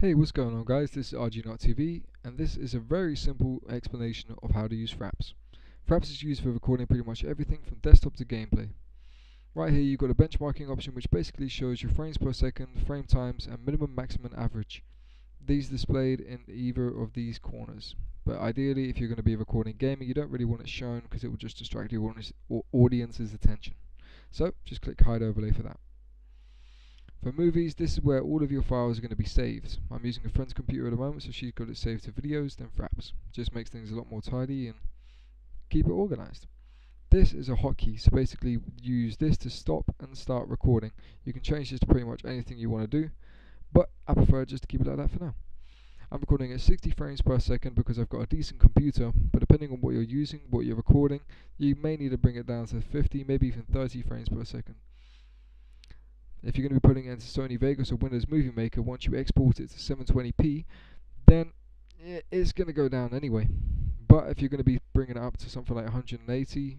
Hey, what's going on guys? This is Knott TV, and this is a very simple explanation of how to use Fraps. Fraps is used for recording pretty much everything from desktop to gameplay. Right here you've got a benchmarking option which basically shows your frames per second, frame times, and minimum maximum average. These displayed in either of these corners. But ideally, if you're going to be recording gaming, you don't really want it shown because it will just distract your audience's attention. So just click hide overlay for that. For movies, this is where all of your files are going to be saved. I'm using a friend's computer at the moment, so she's got it saved to videos, then Fraps. Just makes things a lot more tidy and keep it organized. This is a hotkey, so basically use this to stop and start recording. You can change this to pretty much anything you want to do, but I prefer just to keep it like that for now. I'm recording at 60 frames per second because I've got a decent computer, but depending on what you're using, what you're recording, you may need to bring it down to 50, maybe even 30 frames per second. If you're going to be putting it into Sony Vegas or Windows Movie Maker, once you export it to 720p, then it's going to go down anyway. But if you're going to be bringing it up to something like 180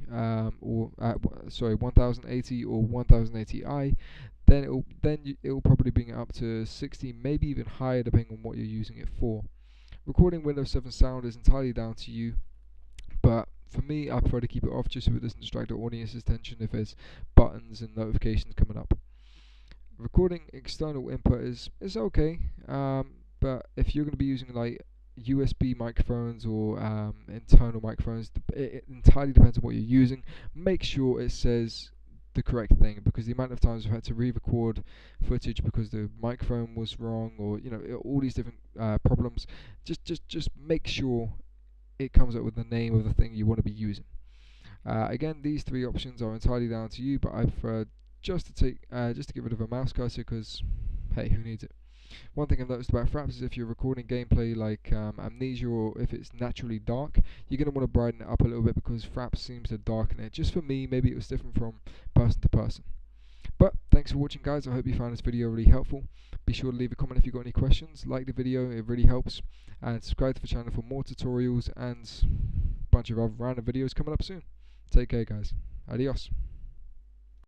or 1080 or 1080i, then it'll probably bring it up to 60, maybe even higher, depending on what you're using it for. Recording Windows 7 sound is entirely down to you, but for me, I prefer to keep it off just so it doesn't distract the audience's attention if there's buttons and notifications coming up. Recording external input is okay, but if you're going to be using like USB microphones or internal microphones, it entirely depends on what you're using. Make sure it says the correct thing, because the amount of times I've had to re-record footage because the microphone was wrong, or all these different problems. Just make sure it comes up with the name of the thing you want to be using. Again, these three options are entirely down to you, but I prefer just to get rid of a mouse cursor, because hey, who needs it? One thing I've noticed about Fraps is if you're recording gameplay like Amnesia, or if it's naturally dark, you're going to want to brighten it up a little bit, because Fraps seems to darken it. Just for me, maybe it was different from person to person. But thanks for watching guys, I hope you found this video really helpful. Be sure to leave a comment if you've got any questions, like the video, it really helps, and subscribe to the channel for more tutorials and a bunch of other random videos coming up soon. Take care guys, adios.